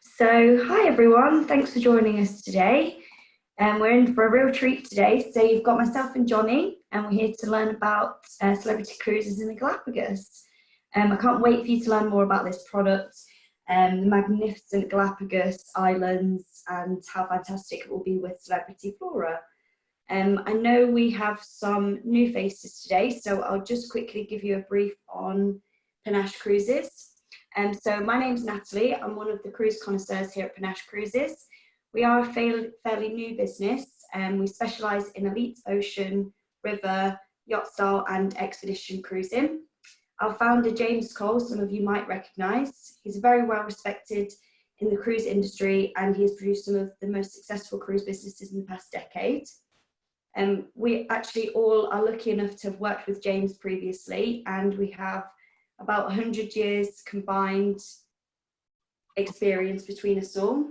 So, hi everyone, thanks for joining us today. We're in for a real treat today. So, you've got myself and Jonny, and we're here to learn about celebrity cruises in the Galapagos. I can't wait for you to learn more about this product, the magnificent Galapagos Islands, and how fantastic it will be with celebrity Flora. I know we have some new faces today, so I'll just quickly give you a brief on Panache Cruises. So my name's Natalie. I'm one of the cruise connoisseurs here at Panache Cruises. We are a fairly new business, and we specialise in elite ocean, river, yacht style and expedition cruising. Our founder, James Cole, some of you might recognise. He's very well respected in the cruise industry, and he has produced some of the most successful cruise businesses in the past decade. We actually all are lucky enough to have worked with James previously, and we have about 100 years combined experience between us all.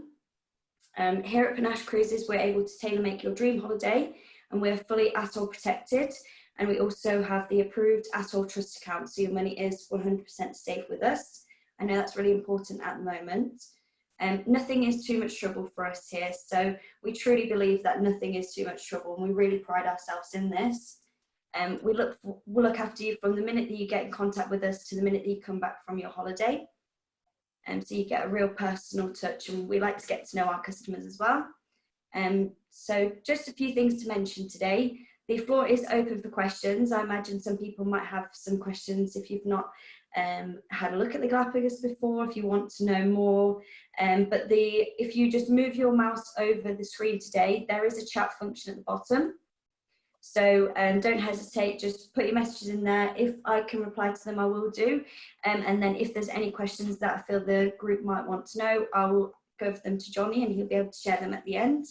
Here at Panache Cruises, we're able to tailor make your dream holiday, and we're fully atoll protected. And we also have the approved atoll trust account, so your money is 100% safe with us. I know that's really important at the moment. Nothing is too much trouble for us here, so we truly believe that nothing is too much trouble, and we really pride ourselves in this. We'll look after you from the minute that you get in contact with us to the minute that you come back from your holiday. So you get a real personal touch, and we like to get to know our customers as well. So just a few things to mention today. The floor is open for questions. I imagine some people might have some questions if you've not had a look at the Galapagos before, if you want to know more. But if you just move your mouse over the screen today, there is a chat function at the bottom. So don't hesitate, just put your messages in there. If I can reply to them, I will do. And then if there's any questions that I feel the group might want to know, I will go for them to Jonny, and he'll be able to share them at the end.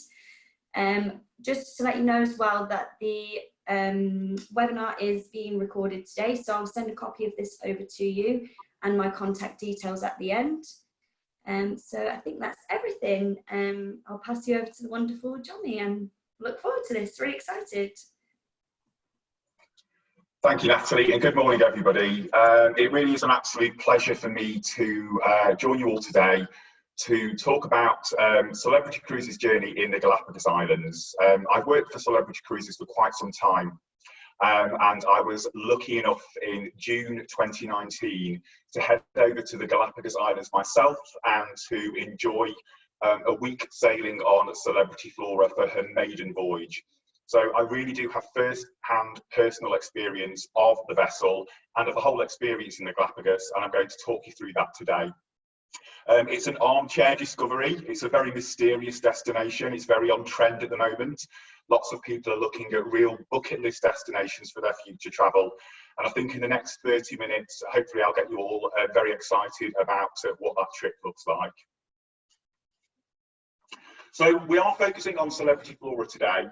Just to let you know as well that the webinar is being recorded today, so I'll send a copy of this over to you and my contact details at the end. So I think that's everything. I'll pass you over to the wonderful Jonny, and look forward to this, really excited. Thank you, Natalie, and good morning, everybody. It really is an absolute pleasure for me to join you all today to talk about Celebrity Cruises' journey in the Galapagos Islands. I've worked for Celebrity Cruises for quite some time, and I was lucky enough in June 2019 to head over to the Galapagos Islands myself and to enjoy a week sailing on Celebrity Flora for her maiden voyage. So I really do have first-hand personal experience of the vessel and of the whole experience in the Galapagos, and I'm going to talk you through that today. It's an armchair discovery. It's a very mysterious destination. It's very on trend at the moment. Lots of people are looking at real bucket list destinations for their future travel. And I think in the next 30 minutes, hopefully I'll get you all very excited about what that trip looks like. So we are focusing on Celebrity Flora today.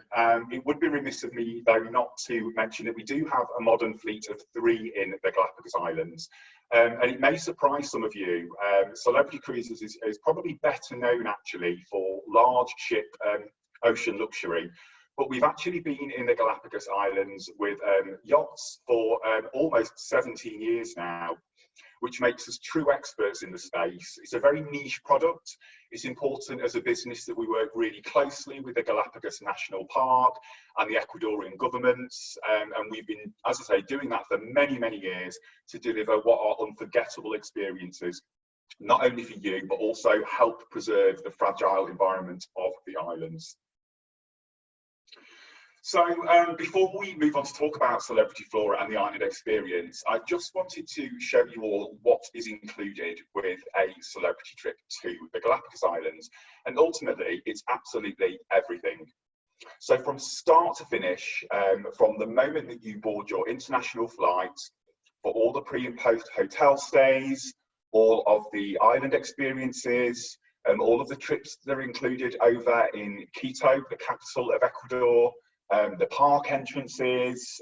It would be remiss of me, though, not to mention that we do have a modern fleet of 3 in the Galapagos Islands. And it may surprise some of you. Celebrity Cruises is probably better known, actually, for large ship ocean luxury. But we've actually been in the Galapagos Islands with yachts for almost 17 years now, which makes us true experts in the space. It's a very niche product. It's important as a business that we work really closely with the Galapagos National Park and the Ecuadorian governments. And we've been, as I say, doing that for many, many years to deliver what are unforgettable experiences, not only for you, but also help preserve the fragile environment of the islands. So before we move on to talk about Celebrity Flora and the island experience, I just wanted to show you all what is included with a celebrity trip to the Galapagos Islands. And ultimately, it's absolutely everything. So from start to finish, from the moment that you board your international flight, for all the pre and post hotel stays, all of the island experiences, all of the trips that are included over in Quito, the capital of Ecuador, the park entrances,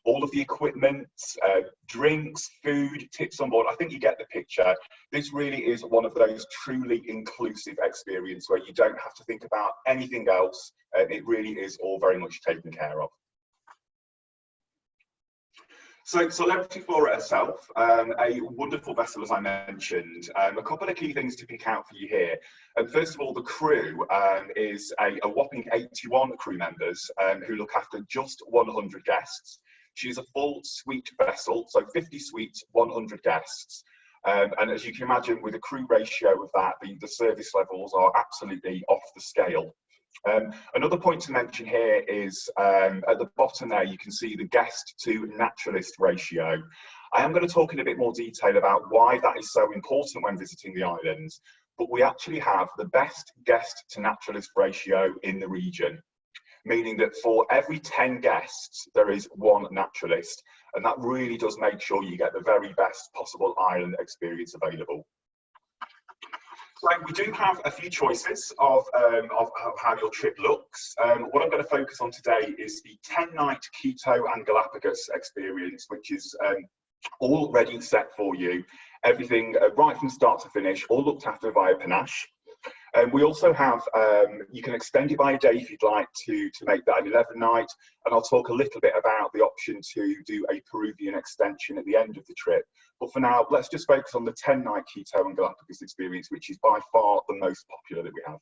all of the equipment, drinks, food, tips on board. I think you get the picture. This really is one of those truly inclusive experiences where you don't have to think about anything else. It really is all very much taken care of. So Celebrity Flora herself, a wonderful vessel, as I mentioned. A couple of key things to pick out for you here. First of all, the crew is a whopping 81 crew members who look after just 100 guests. She is a full suite vessel, so 50 suites, 100 guests. And as you can imagine, with a crew ratio of that, the service levels are absolutely off the scale. Another point to mention here is at the bottom there, you can see the guest to naturalist ratio. I am going to talk in a bit more detail about why that is so important when visiting the islands, but we actually have the best guest to naturalist ratio in the region, meaning that for every 10 guests, there is one naturalist, and that really does make sure you get the very best possible island experience available. So we do have a few choices of how your trip looks. What I'm going to focus on today is the 10-night Quito and Galapagos experience, which is all ready set for you. Everything right from start to finish, all looked after via Panache. We also have, you can extend it by a day if you'd like to make that an 11-night, and I'll talk a little bit about the option to do a Peruvian extension at the end of the trip. But for now, let's just focus on the 10-night Quito and Galapagos experience, which is by far the most popular that we have.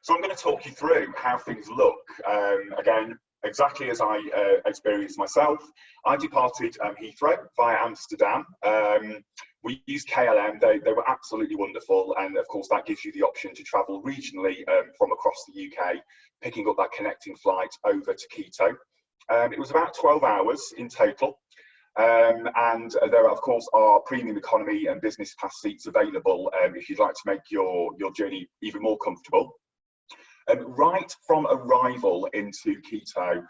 So I'm going to talk you through how things look. Again, exactly as I experienced myself. I departed Heathrow via Amsterdam. We used KLM, they were absolutely wonderful, and of course that gives you the option to travel regionally from across the UK, picking up that connecting flight over to Quito. It was about 12 hours in total, and there of course are premium economy and business class seats available if you'd like to make your journey even more comfortable. Right from arrival into Quito,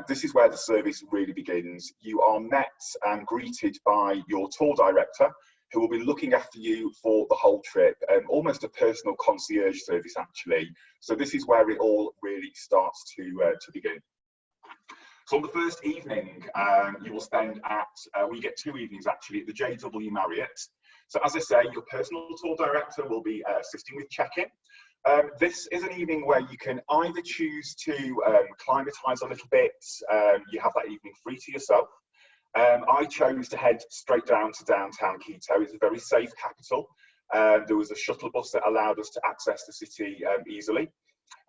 this is where the service really begins. You are met and greeted by your tour director, who will be looking after you for the whole trip, almost a personal concierge service actually. So this is where it all really starts to begin. So on the first evening, you will spend at, we get 2 evenings actually, at the JW Marriott. So as I say, your personal tour director will be assisting with check-in. This is an evening where you can either choose to climatise a little bit, you have that evening free to yourself. I chose to head straight down to downtown Quito. It's a very safe capital. There was a shuttle bus that allowed us to access the city easily.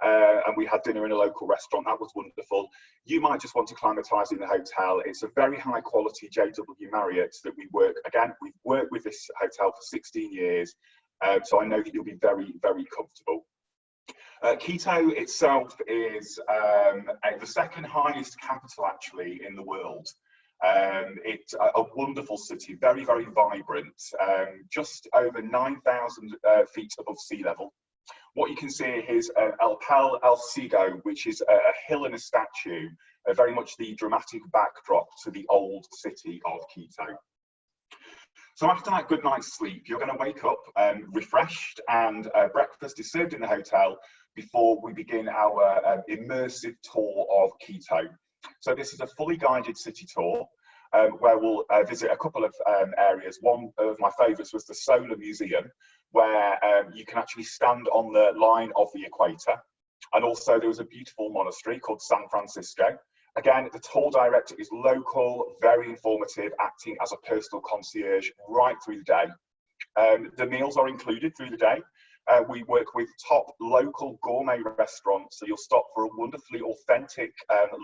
And we had dinner in a local restaurant. That was wonderful. You might just want to climatise in the hotel. It's a very high quality JW Marriott that we work, again, we've worked with this hotel for 16 years. So I know that you'll be very, very comfortable. Quito itself is the second highest capital actually in the world. It's a wonderful city, very, very vibrant, just over 9,000 feet above sea level. What you can see is El Pal El Ciego, which is a hill and a statue, very much the dramatic backdrop to the old city of Quito. So after that good night's sleep, you're going to wake up refreshed, and breakfast is served in the hotel before we begin our immersive tour of Quito. So this is a fully guided city tour where we'll visit a couple of areas. One of my favourites was the Solar Museum, where you can actually stand on the line of the equator. And also there was a beautiful monastery called San Francisco. Again, the tour director is local, very informative, acting as a personal concierge right through the day. The meals are included through the day. We work with top local gourmet restaurants, so you'll stop for a wonderfully authentic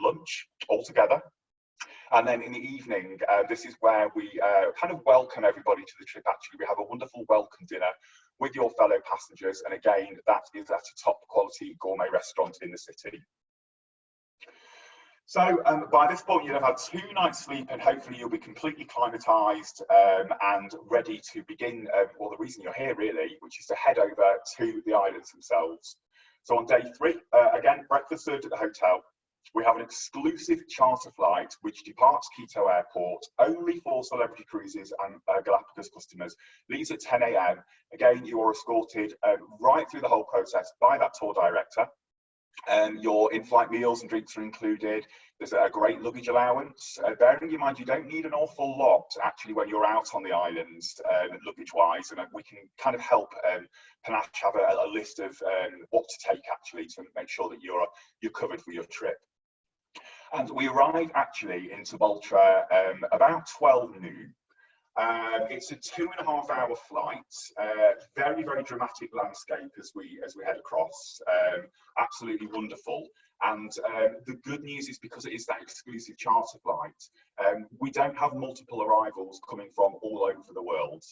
lunch altogether. And then in the evening, this is where we kind of welcome everybody to the trip actually. We have a wonderful welcome dinner with your fellow passengers, and again, that is at a top quality gourmet restaurant in the city. So by this point, you'll have had 2 nights sleep, and hopefully you'll be completely climatised and ready to begin, well, the reason you're here really, which is to head over to the islands themselves. So on day 3, again, breakfast served at the hotel. We have an exclusive charter flight which departs Quito Airport only for Celebrity Cruises and Galapagos customers. Leaves at 10 AM. Again, you are escorted right through the whole process by that tour director. Your in-flight meals and drinks are included. There's a great luggage allowance. Bearing in mind, you don't need an awful lot actually when you're out on the islands, luggage-wise, and we can kind of help Panache have a list of what to take actually to make sure that you're covered for your trip. And we arrive actually in Gibraltar about 12 noon. It's a 2.5-hour flight. Very, very dramatic landscape as we head across. Absolutely wonderful. And the good news is, because it is that exclusive charter flight, we don't have multiple arrivals coming from all over the world.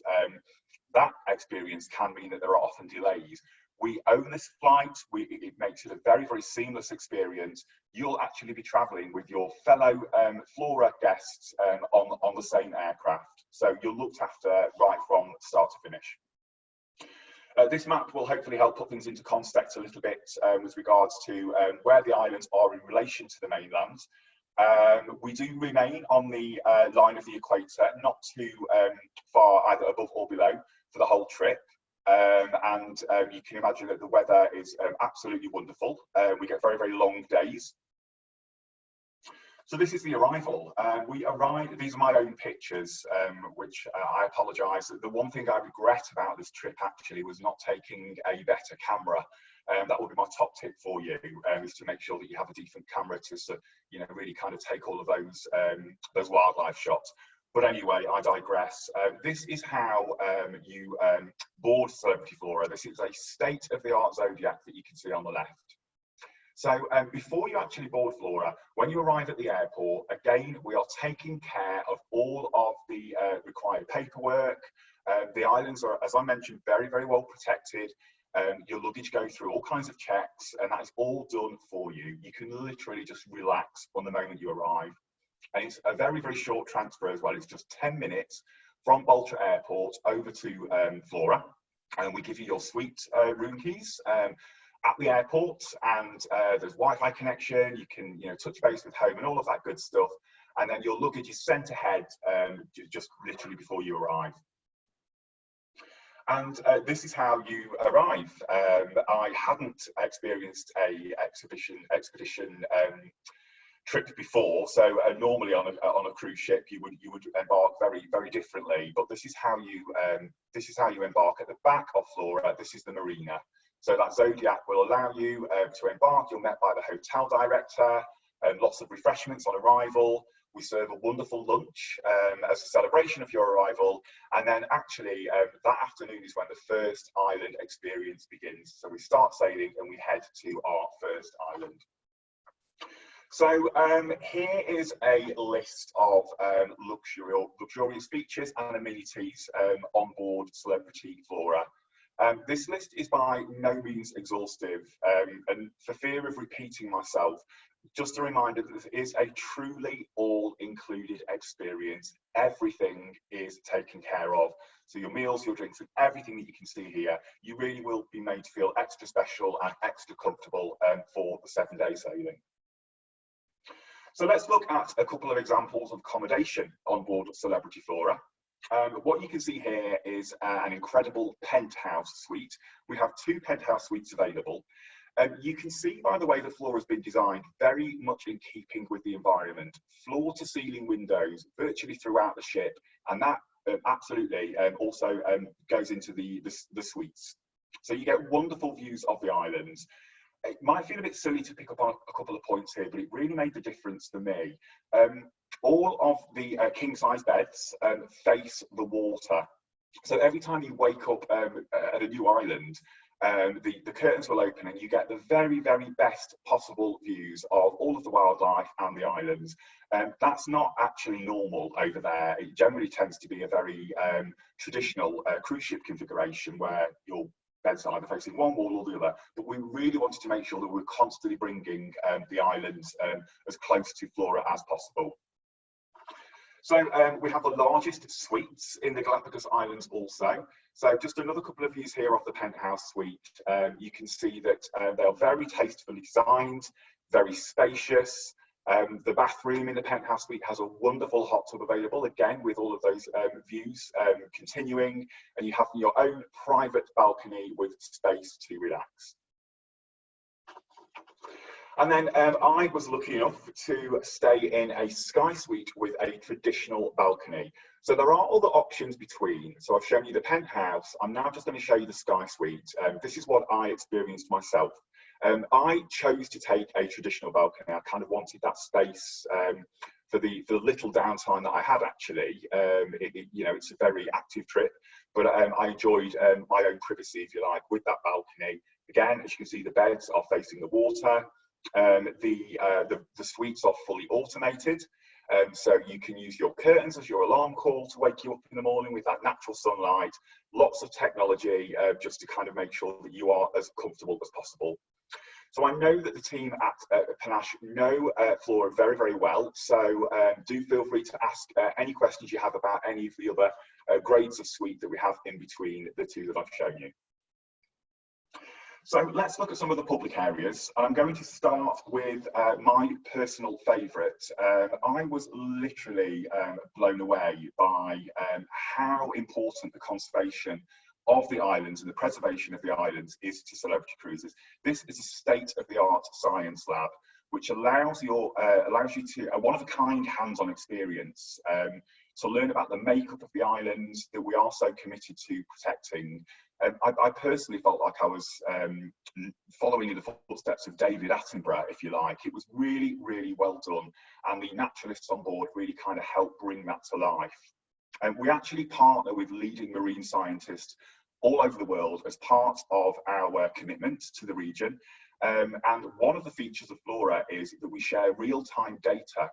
That experience can mean that there are often delays. We own this flight. It makes it a very, very seamless experience. You'll actually be travelling with your fellow Flora guests on the same aircraft. So you're looked after right from start to finish. This map will hopefully help put things into context a little bit with regards to where the islands are in relation to the mainland. We do remain on the line of the equator, not too far either above or below for the whole trip. You can imagine that the weather is absolutely wonderful. We get very, very long days. So this is the arrival. We arrived, these are my own pictures, which I apologise. The one thing I regret about this trip actually was not taking a better camera. That would be my top tip for you, is to make sure that you have a decent camera to, you know, really kind of take all of those wildlife shots. But anyway, I digress. This is how you board Celebrity Flora. This is a state-of-the-art Zodiac that you can see on the left. So before you actually board Flora, when you arrive at the airport, again, we are taking care of all of the required paperwork. The islands are, as I mentioned, very, very well protected. Your luggage goes through all kinds of checks, and that is all done for you. You can literally just relax from the moment you arrive. And it's a very, very short transfer as well. It's just 10 minutes from Gibraltar Airport over to Flora. And we give you your suite room keys at the airport, and there's Wi-Fi connection. You can, you know, touch base with home and all of that good stuff. And then your luggage is sent ahead just literally before you arrive. And this is how you arrive. I hadn't experienced a expedition trip before, so normally on a cruise ship you would embark very, very differently. But this is how you embark at the back of Flora. This is the marina. So that Zodiac will allow you to embark. You're met by the hotel director, lots of refreshments on arrival. We serve a wonderful lunch as a celebration of your arrival. And then actually that afternoon is when the first island experience begins. So we start sailing and we head to our first island. So here is a list of luxurious features and amenities on board Celebrity Flora. This list is by no means exhaustive, and for fear of repeating myself, just a reminder that this is a truly all-included experience. Everything is taken care of. So your meals, your drinks, and everything that you can see here, you really will be made to feel extra special and extra comfortable for the 7-day sailing. So let's look at a couple of examples of accommodation on board Celebrity Flora. What you can see here is an incredible penthouse suite. We have 2 penthouse suites available. You can see by the way the Flora has been designed very much in keeping with the environment. Floor to ceiling windows virtually throughout the ship, and that absolutely also goes into the suites. So you get wonderful views of the islands. It might feel a bit silly to pick up on a couple of points here, but it really made the difference for me. All of the king-size beds face the water. So every time you wake up at a new island, the curtains will open and you get the very, very best possible views of all of the wildlife and the islands. That's not actually normal over there. It generally tends to be a very traditional cruise ship configuration where you'll beds are either facing one wall or the other, but we really wanted to make sure that we're constantly bringing the islands as close to Flora as possible. So we have the largest suites in the Galapagos Islands also. So just another couple of views here of the penthouse suite. You can see that they are very tastefully designed, very spacious. The bathroom in the penthouse suite has a wonderful hot tub available, again with all of those views continuing, and you have your own private balcony with space to relax. And then I was lucky enough to stay in a sky suite with a traditional balcony. So there are other options between. So I've shown you the penthouse. I'm now just going to show you the sky suite. This is what I experienced myself. I chose to take a traditional balcony. I kind of wanted that space for the little downtime that I had actually. You know, it's a very active trip, but I enjoyed my own privacy, if you like, with that balcony. Again, as you can see, the beds are facing the water. The suites are fully automated, so you can use your curtains as your alarm call to wake you up in the morning with that natural sunlight. Lots of technology just to kind of make sure that you are as comfortable as possible. So I know that the team at Panache know Flora very, very well, so do feel free to ask any questions you have about any of the other grades of suite that we have in between the two that I've shown you. So let's look at some of the public areas. I'm going to start with my personal favourite. I was literally blown away by how important the conservation of the islands and the preservation of the islands is to Celebrity Cruises. This is a state-of-the-art science lab which allows you to a one-of-a-kind hands-on experience to learn about the makeup of the islands that we are so committed to protecting. I personally felt like I was following in the footsteps of David Attenborough, if you like. It was really, really well done, and the naturalists on board really kind of helped bring that to life. We actually partner with leading marine scientists all over the world as part of our commitment to the region. And one of the features of Flora is that we share real-time data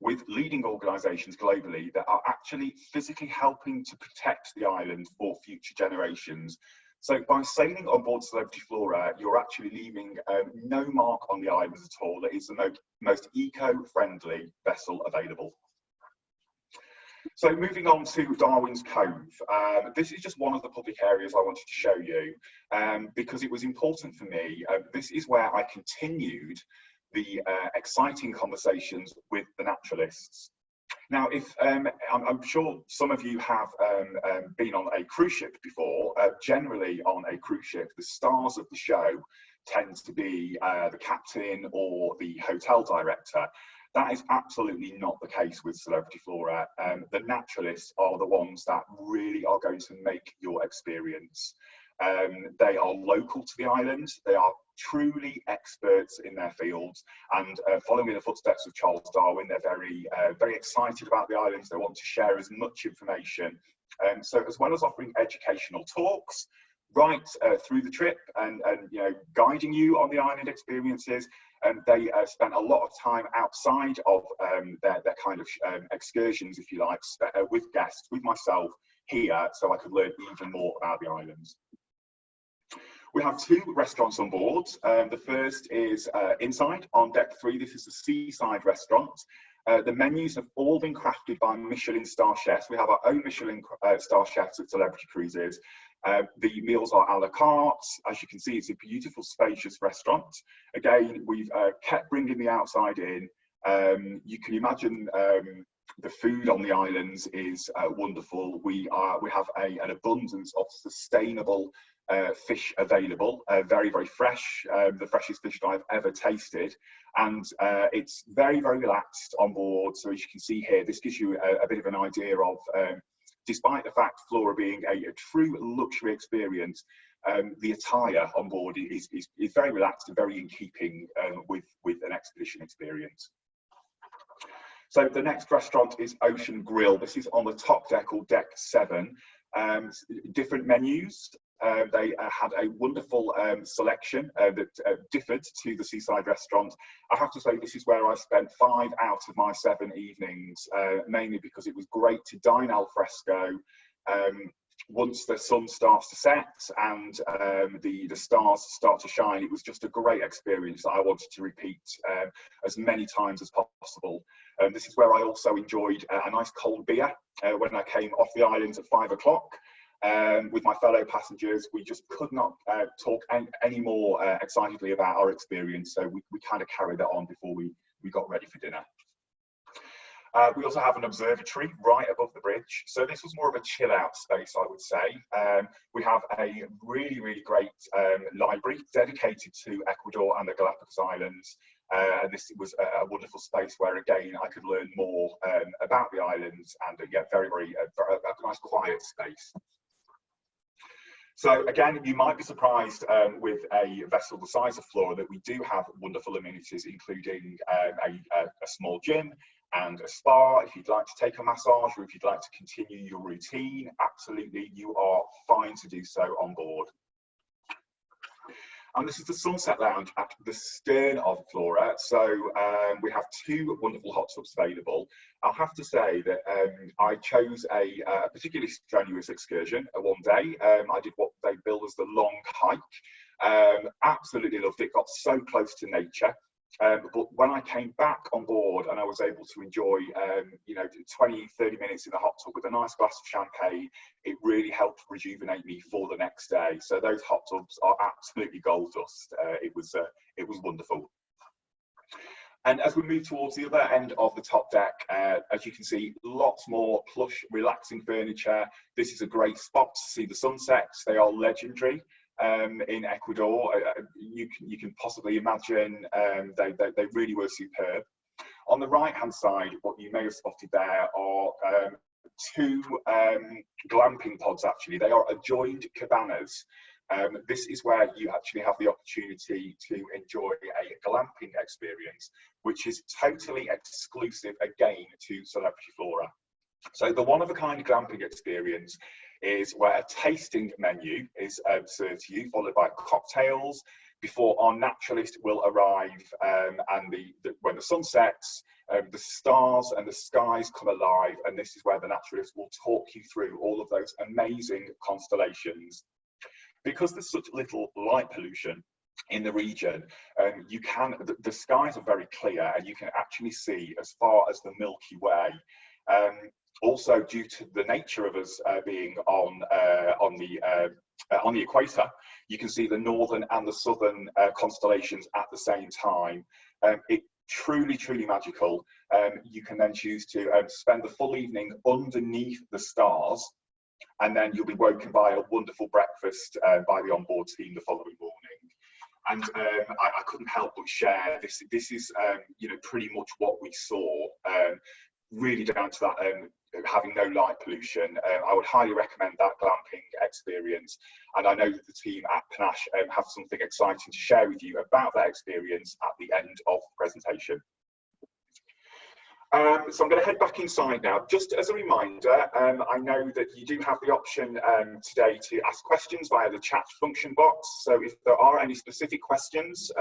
with leading organisations globally that are actually physically helping to protect the island for future generations. So by sailing on board Celebrity Flora, you're actually leaving no mark on the islands at all. It is the most eco-friendly vessel available. So moving on to Darwin's Cove, this is just one of the public areas I wanted to show you because it was important for me. This is where I continued the exciting conversations with the naturalists. Now, if I'm sure some of you have been on a cruise ship before, generally on a cruise ship, the stars of the show tend to be the captain or the hotel director. That is absolutely not the case with Celebrity Flora. The naturalists are the ones that really are going to make your experience. They are local to the island. They are truly experts in their fields, and following in the footsteps of Charles Darwin, they're very excited about the islands. They want to share as much information. So as well as offering educational talks right through the trip and you know, guiding you on the island experiences, they spent a lot of time outside of their kind of excursions, if you like, with guests, with myself here, so I could learn even more about the islands. We have two restaurants on board. The first is inside on deck 3. This is the seaside restaurant. The menus have all been crafted by Michelin star chefs. We have our own Michelin star chefs at Celebrity Cruises. The meals are a la carte. As you can see, it's a beautiful, spacious restaurant. Again, we've kept bringing the outside in. You can imagine the food on the islands is wonderful. We have an abundance of sustainable fish available, very, very fresh, the freshest fish that I've ever tasted. And it's very, very relaxed on board. So as you can see here, this gives you a bit of an idea of, despite the fact Flora being a true luxury experience, the attire on board is very relaxed and very in keeping with an expedition experience. So the next restaurant is Ocean Grill. This is on the top deck, or deck 7. Different menus. They had a wonderful selection that differed to the seaside restaurant. I have to say this is where I spent 5 out of my 7 evenings, mainly because it was great to dine al fresco. Once the sun starts to set and the stars start to shine, it was just a great experience that I wanted to repeat as many times as possible. This is where I also enjoyed a nice cold beer when I came off the island at 5 o'clock. With my fellow passengers, we just could not talk any more excitedly about our experience, so we kind of carried that on before we got ready for dinner. We also have an observatory right above the bridge. So this was more of a chill out space, I would say. We have a really, really great library dedicated to Ecuador and the Galapagos Islands. And this was a wonderful space where, again, I could learn more about the islands, and yeah, very, a nice quiet space. So again, you might be surprised with a vessel the size of Flora that we do have wonderful amenities, including a small gym and a spa. If you'd like to take a massage, or if you'd like to continue your routine, absolutely, you are fine to do so on board. And this is the Sunset Lounge at the stern of Flora. So we have two wonderful hot tubs available. I'll have to say that I chose a particularly strenuous excursion, one day. I did what they bill as the long hike. Absolutely loved it, got so close to nature. But when I came back on board and I was able to enjoy, you know, 20, 30 minutes in the hot tub with a nice glass of champagne, it really helped rejuvenate me for the next day. So those hot tubs are absolutely gold dust. It was wonderful. And as we move towards the other end of the top deck, as you can see, lots more plush, relaxing furniture. This is a great spot to see the sunsets. They are legendary. In Ecuador, you can possibly imagine they really were superb. On the right hand side, what you may have spotted there are two glamping pods. Actually, they are adjoined cabanas. This is where you actually have the opportunity to enjoy a glamping experience, which is totally exclusive again to Celebrity Flora. So the one-of-a-kind glamping experience is where a tasting menu is served to you, followed by cocktails, before our naturalist will arrive, and when the sun sets, the stars and the skies come alive, and this is where the naturalist will talk you through all of those amazing constellations. Because there's such little light pollution in the region, the skies are very clear, and you can actually see as far as the Milky Way. Also, due to the nature of us being on the equator, you can see the northern and the southern constellations at the same time. It's truly magical. You can then choose to spend the full evening underneath the stars, and then you'll be woken by a wonderful breakfast by the onboard team the following morning. And I couldn't help but share this. This is you know, pretty much what we saw. Really down to that having no light pollution. I would highly recommend that glamping experience, and I know that the team at Panache have something exciting to share with you about that experience at the end of the presentation. So I'm going to head back inside now. Just as a reminder, I know that you do have the option today to ask questions via the chat function box. So if there are any specific questions,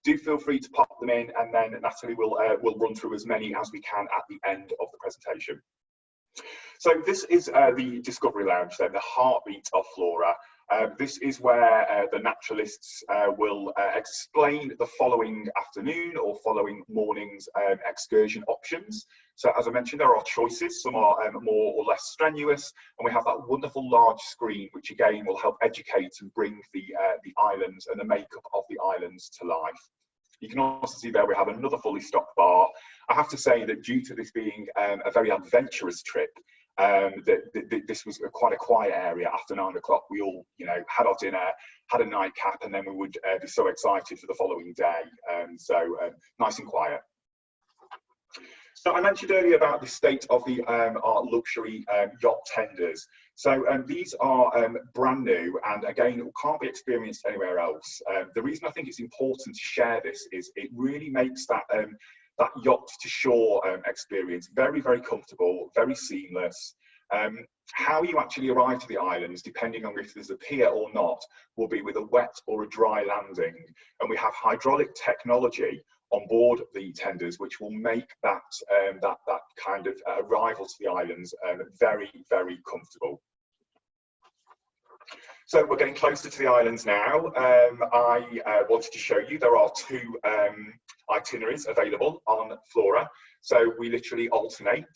do feel free to pop them in, and then Natalie will run through as many as we can at the end of the presentation. So this is the Discovery Lounge, then, the heartbeat of Flora. This is where the naturalists will explain the following afternoon or following morning's excursion options. So as I mentioned, there are choices. Some are more or less strenuous, and we have that wonderful large screen, which again will help educate and bring the islands and the makeup of the islands to life. You can also see there we have another fully stocked bar. I have to say that due to this being a very adventurous trip, this was quite a quiet area. After 9 o'clock, we all, you know, had our dinner, had a nightcap, and then we would be so excited for the following day. Nice and quiet. So I mentioned earlier about the state of our luxury yacht tenders. So these are brand new, and again, can't be experienced anywhere else. The reason I think it's important to share this is it really makes that yacht to shore experience very comfortable, very seamless. How you actually arrive to the islands, depending on if there's a pier or not, will be with a wet or a dry landing, and we have hydraulic technology on board the tenders, which will make that kind of arrival to the islands very comfortable. So we're getting closer to the islands now. I wanted to show you there are two itineraries available on Flora. So we literally alternate.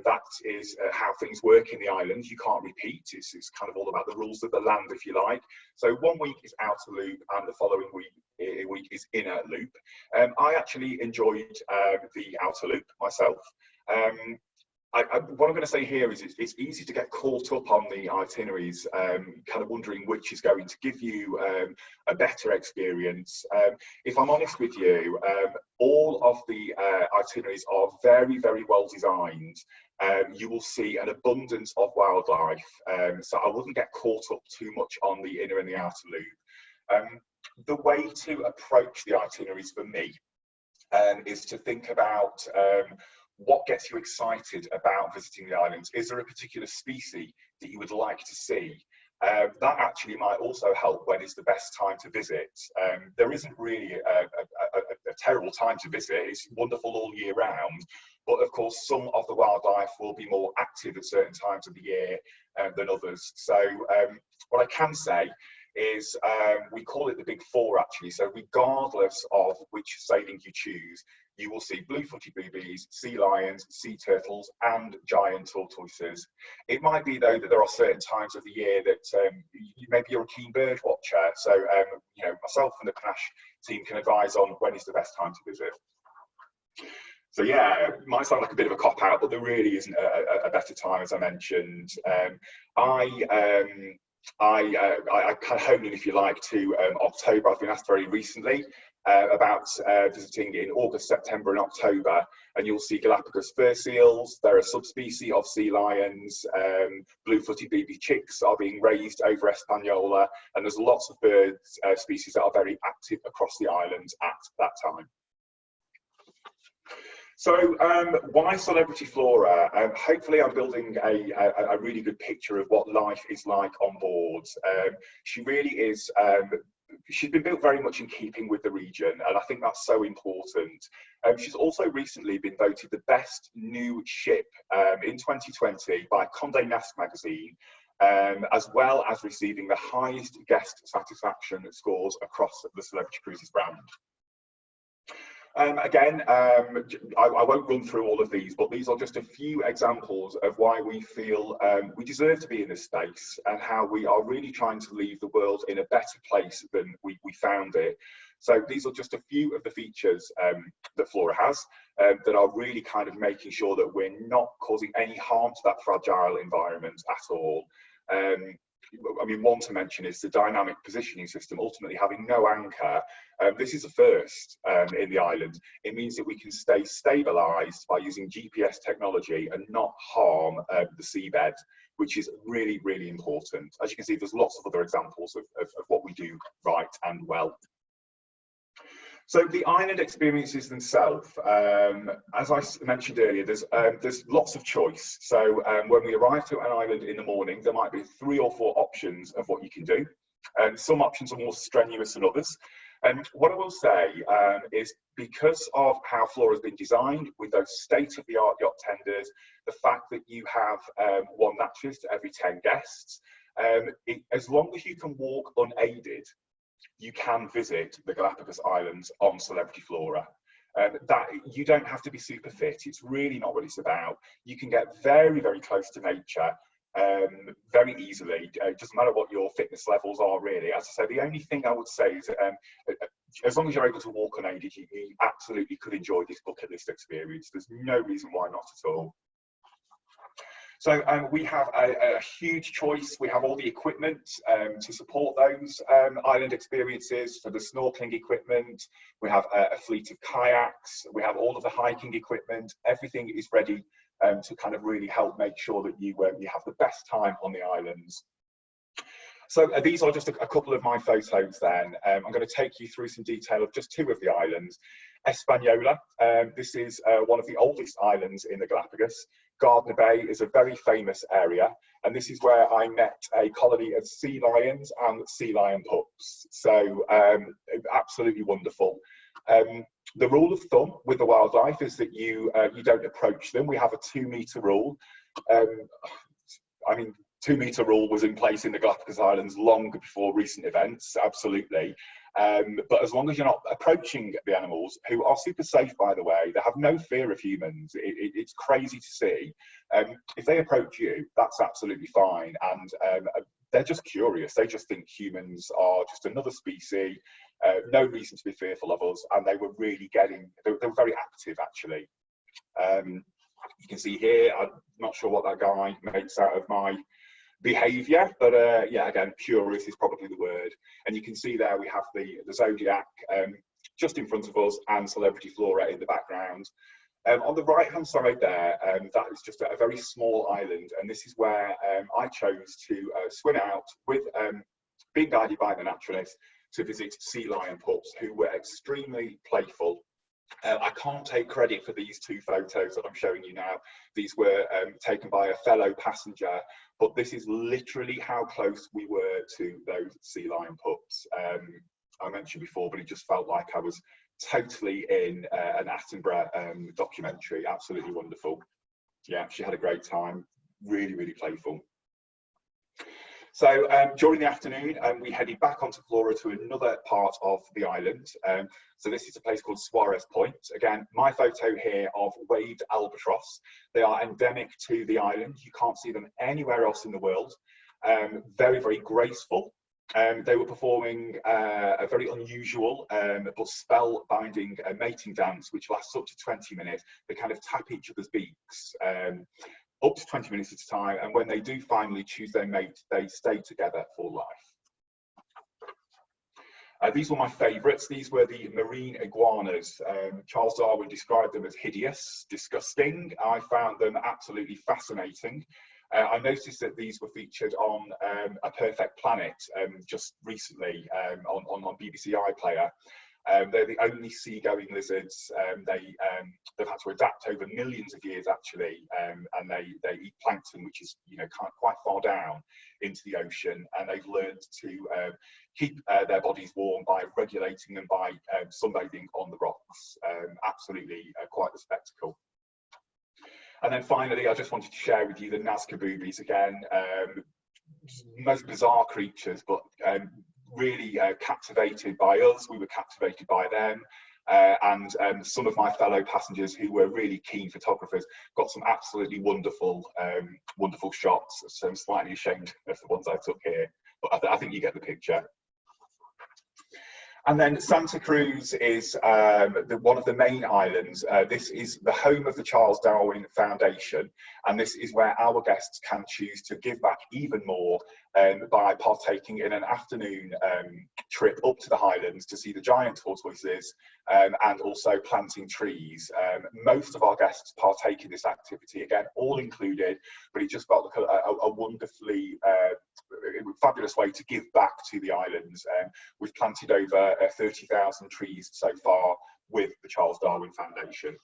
That is how things work in the islands. You can't repeat. It's kind of all about the rules of the land, if you like. So 1 week is outer loop, and the following week is inner loop. I actually enjoyed the outer loop myself. What I'm going to say here is it's easy to get caught up on the itineraries, kind of wondering which is going to give you a better experience. If I'm honest with you, all of the itineraries are very, very well designed. You will see an abundance of wildlife, so I wouldn't get caught up too much on the inner and the outer loop. The way to approach the itineraries for me is to think about what gets you excited about visiting the islands. Is there a particular species that you would like to see? That actually might also help when is the best time to visit. There isn't really a terrible time to visit. It's wonderful all year round, but of course some of the wildlife will be more active at certain times of the year than others. So what I can say is we call it the big four actually. So regardless of which sailing you choose, you will see blue-footed boobies, sea lions, sea turtles and giant tortoises. It might be though that there are certain times of the year that maybe you're a keen bird watcher, so you know, myself and the Panache team can advise on when is the best time to visit. So yeah, it might sound like a bit of a cop-out, but there really isn't a better time, as I mentioned. I kind of hone in, if you like, to October. I've been asked very recently about visiting in August, September and October, and you'll see Galapagos fur seals. There are subspecies of sea lions, blue-footed baby chicks are being raised over Hispaniola, and there's lots of bird species that are very active across the islands at that time. So why Celebrity Flora? Hopefully I'm building a really good picture of what life is like on board. She really is, she's been built very much in keeping with the region, and I think that's so important. She's also recently been voted the best new ship in 2020 by Condé Nast magazine, as well as receiving the highest guest satisfaction scores across the Celebrity Cruises brand. Again, I won't run through all of these, but these are just a few examples of why we feel we deserve to be in this space and how we are really trying to leave the world in a better place than we found it. So these are just a few of the features that Flora has that are really kind of making sure that we're not causing any harm to that fragile environment at all. I mean, one to mention is the dynamic positioning system, ultimately having no anchor. This is a first in the island. It means that we can stay stabilised by using GPS technology and not harm the seabed, which is really, really important. As you can see, there's lots of other examples of what we do right and well. So the island experiences themselves, as I mentioned earlier, there's lots of choice. So when we arrive to an island in the morning, there might be 3 or 4 options of what you can do. Some options are more strenuous than others. And what I will say is because of how Flora has been designed with those state-of-the-art yacht tenders, the fact that you have 1 naturalist to every 10 guests, as long as you can walk unaided, you can visit the Galapagos Islands on Celebrity Flora. That you don't have to be super fit. It's really not what it's about. You can get very, very close to nature very easily. It doesn't matter what your fitness levels are, really. As I say, the only thing I would say is as long as you're able to walk unaided, you absolutely could enjoy this bucket list experience. There's no reason why not at all. So we have a huge choice. We have all the equipment to support those island experiences. For the snorkeling equipment, we have a fleet of kayaks. We have all of the hiking equipment. Everything is ready to kind of really help make sure that you have the best time on the islands. So these are just a couple of my photos then. I'm going to take you through some detail of just 2 of the islands. Hispaniola, this is one of the oldest islands in the Galapagos. Gardner Bay is a very famous area, and this is where I met a colony of sea lions and sea lion pups. So absolutely wonderful. The rule of thumb with the wildlife is that you don't approach them. We have a 2-meter rule. I mean, 2-meter rule was in place in the Galapagos Islands long before recent events, absolutely. But as long as you're not approaching the animals, who are super safe, by the way, they have no fear of humans. It's crazy to see. If they approach you, that's absolutely fine. And they're just curious. They just think humans are just another species. No reason to be fearful of us. And they were really they were very active, actually. You can see here, I'm not sure what that guy makes out of my behaviour, but yeah, again, curious is probably the word. And you can see there we have the Zodiac just in front of us and Celebrity Flora in the background. On the right hand side there, that is just a very small island, and this is where I chose to swim out with, being guided by the naturalist, to visit sea lion pups who were extremely playful. I can't take credit for these two photos that I'm showing you now. These were taken by a fellow passenger, but this is literally how close we were to those sea lion pups. I mentioned before, but it just felt like I was totally in an Attenborough documentary. Absolutely wonderful. Yeah, she had a great time. Really, really playful. So during the afternoon, we headed back onto Flora to another part of the island. So this is a place called Suarez Point. Again, my photo here of waved albatross. They are endemic to the island. You can't see them anywhere else in the world. Very, very graceful. They were performing a very unusual but spell-binding mating dance, which lasts up to 20 minutes. They kind of tap each other's beaks. Up to 20 minutes at a time, and when they do finally choose their mate, they stay together for life. These were my favourites. These were the marine iguanas. Charles Darwin described them as hideous, disgusting. I found them absolutely fascinating. I noticed that these were featured on A Perfect Planet just recently on BBC iPlayer. They're the only seagoing lizards. They've had to adapt over millions of years, actually, and they eat plankton, which is, you know, quite far down into the ocean, and they've learned to keep their bodies warm by regulating them by sunbathing on the rocks. Absolutely quite the spectacle. And then finally, I just wanted to share with you the Nazca boobies again. Most bizarre creatures, but really captivated by us. We were captivated by them, and some of my fellow passengers who were really keen photographers got some absolutely wonderful wonderful shots. So I'm slightly ashamed of the ones I took here, but I think you get the picture. And then Santa Cruz is one of the main islands. This is the home of the Charles Darwin Foundation, and this is where our guests can choose to give back even more by partaking in an afternoon trip up to the Highlands to see the giant tortoises and also planting trees. Most of our guests partake in this activity, again, all included, but it just felt like a wonderfully fabulous way to give back to the islands. We've planted over 30,000 trees so far with the Charles Darwin Foundation.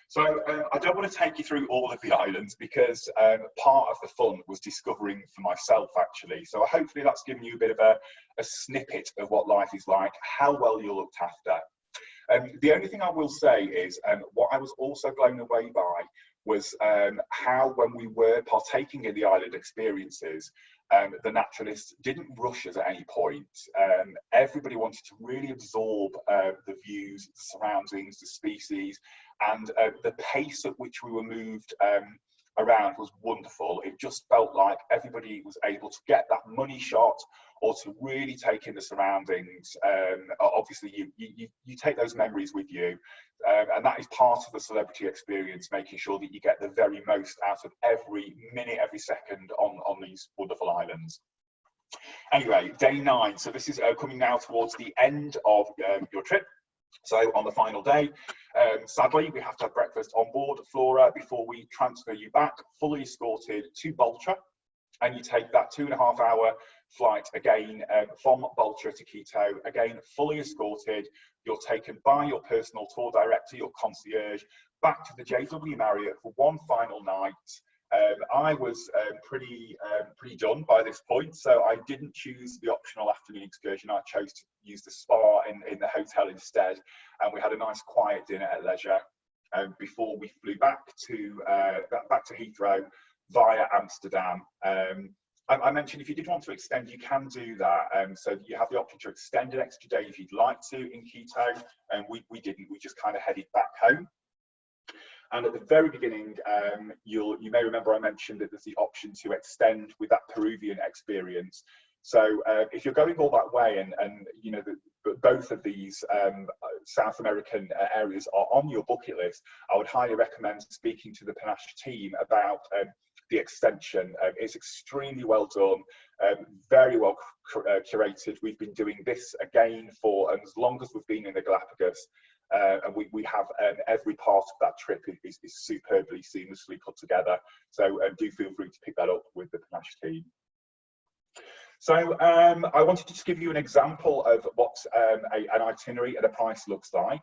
So I don't want to take you through all of the islands because part of the fun was discovering for myself, actually. So hopefully that's given you a bit of a snippet of what life is like, how well you're looked after. The only thing I will say is what I was also blown away by was how, when we were partaking in the island experiences, the naturalists didn't rush us at any point. Everybody wanted to really absorb the views, the surroundings, the species, and the pace at which we were moved around was wonderful. It just felt like everybody was able to get that money shot or to really take in the surroundings. Obviously, you take those memories with you, and that is part of the celebrity experience, making sure that you get the very most out of every minute, every second on these wonderful islands. Anyway, day 9. So this is coming now towards the end of your trip. So on the final day, sadly, we have to have breakfast on board Flora before we transfer you back, fully escorted to Baltra, and you take that 2.5-hour flight again from Baltra to Quito, again fully escorted. You're taken by your personal tour director, your concierge, back to the JW Marriott for one final night. I was pretty done by this point, so I didn't choose the optional afternoon excursion. I chose to use the spa in the hotel instead, and we had a nice quiet dinner at leisure before we flew back to Heathrow via Amsterdam. I mentioned if you did want to extend, you can do that. So you have the option to extend an extra day if you'd like to in Quito, and we didn't. We just kind of headed back home. And at the very beginning, you may remember I mentioned that there's the option to extend with that Peruvian experience. So if you're going all that way, and you know both of these South American areas are on your bucket list, I would highly recommend speaking to the Panache team about the extension. It's extremely well done, very well curated. We've been doing this again for as long as we've been in the Galapagos, and we have every part of that trip is superbly, seamlessly put together. So do feel free to pick that up with the Panache team. So I wanted to just give you an example of what an itinerary at a price looks like.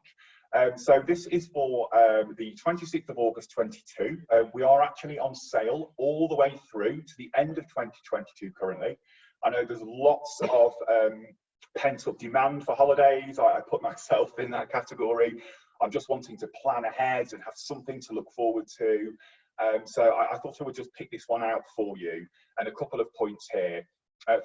So this is for the 26th of August 22. We are actually on sale all the way through to the end of 2022 currently. I know there's lots of pent-up demand for holidays. I put myself in that category. I'm just wanting to plan ahead and have something to look forward to. So I thought I would just pick this one out for you, and a couple of points here.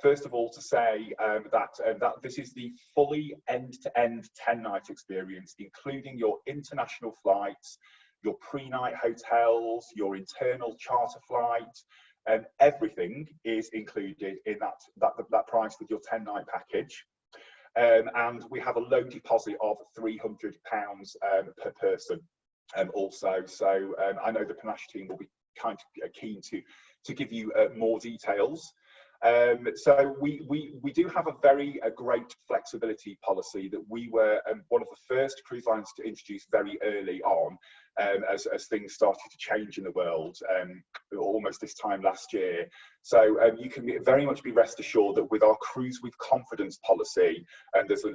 First of all, to say that this is the fully end-to-end 10-night experience, including your international flights, your pre-night hotels, your internal charter flight, and everything is included in that price with your 10-night package. And we have a low deposit of £300 per person also. So I know the Panache team will be kind of keen to give you more details. So we do have a very great flexibility policy that we were one of the first cruise lines to introduce very early on, as things started to change in the world almost this time last year. So you can very much be rest assured that with our Cruise with Confidence policy, there's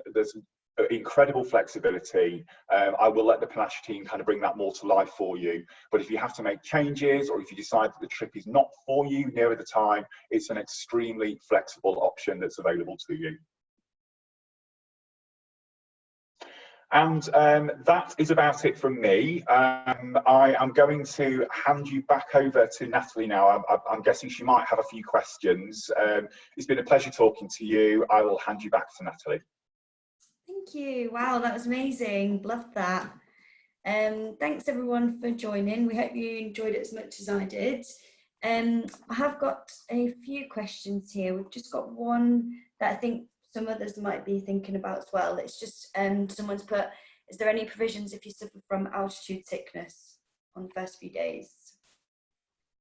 incredible flexibility. I will let the Panache team kind of bring that more to life for you. But if you have to make changes, or if you decide that the trip is not for you nearer the time, it's an extremely flexible option that's available to you. And that is about it from me. I am going to hand you back over to Natalie now. I'm guessing she might have a few questions. It's been a pleasure talking to you. I will hand you back to Natalie. Thank you. Wow, that was amazing. Loved that. Thanks everyone for joining. We hope you enjoyed it as much as I did. I have got a few questions here. We've just got one that I think some others might be thinking about as well. It's just someone's put, is there any provisions if you suffer from altitude sickness on the first few days?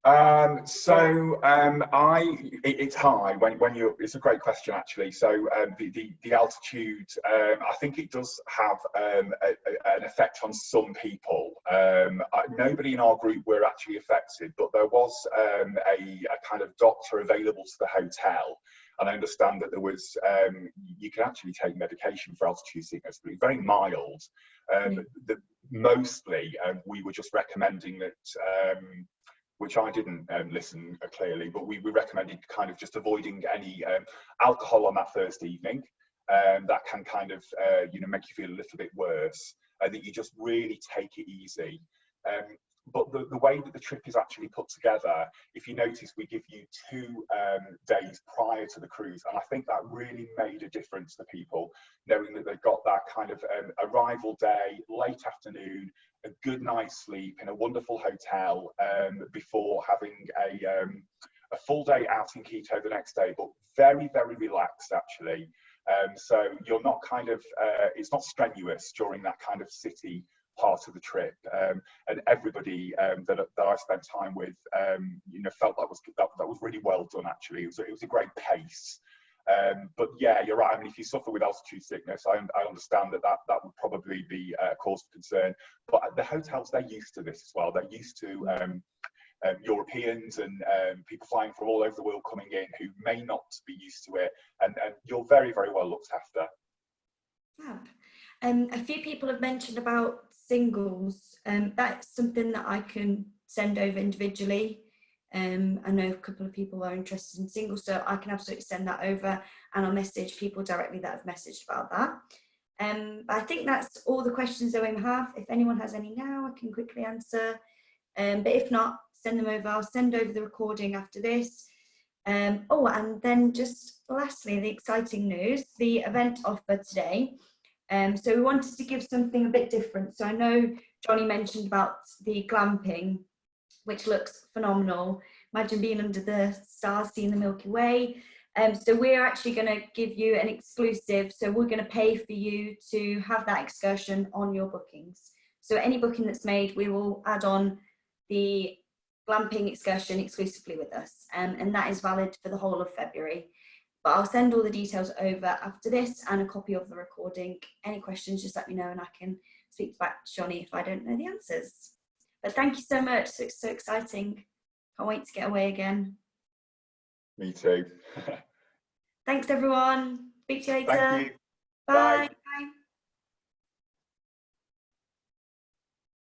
It's high when you're, it's a great question actually. So the altitude, I think it does have an effect on some people. Nobody in our group were actually affected, but there was a kind of doctor available to the hotel, and I understand that there was you can actually take medication for altitude sickness, but it's very mild. Mostly we were just recommending that which I didn't listen clearly, but we recommended kind of just avoiding any alcohol on that first evening. That can kind of make you feel a little bit worse, and that you just really take it easy. But the way that the trip is actually put together, if you notice, we give you 2 days prior to the cruise, and I think that really made a difference to people, knowing that they've got that kind of arrival day, late afternoon, a good night's sleep in a wonderful hotel before having a full day out in Quito the next day, but very, very relaxed actually. So you're not kind of, it's not strenuous during that kind of city part of the trip, and everybody that I spent time with, felt that was really well done. Actually, it was a great pace. But yeah, you're right. I mean, if you suffer with altitude sickness, I understand that would probably be a cause for concern. But the hotels, they're used to this as well. They're used to Europeans and people flying from all over the world coming in who may not be used to it, and you're very, very well looked after. A few people have mentioned about singles. That's something that I can send over individually. I know a couple of people are interested in singles, so I can absolutely send that over, and I'll message people directly that have messaged about that. I think that's all the questions that we have. If anyone has any now, I can quickly answer. But if not, send them over. I'll send over the recording after this. And then just lastly, the exciting news, the event offer today. So we wanted to give something a bit different. So I know Jonny mentioned about the glamping, which looks phenomenal. Imagine being under the stars, seeing the Milky Way. So we're actually going to give you an exclusive. So we're going to pay for you to have that excursion on your bookings. So any booking that's made, we will add on the glamping excursion exclusively with us. And that is valid for the whole of February. But I'll send all the details over after this and a copy of the recording. Any questions, just let me know and I can speak back to Jonny if I don't know the answers. But thank you so much. It's so exciting. Can't wait to get away again. Me too. Thanks, everyone. Speak to you later. Thank you. Bye. Bye. Bye.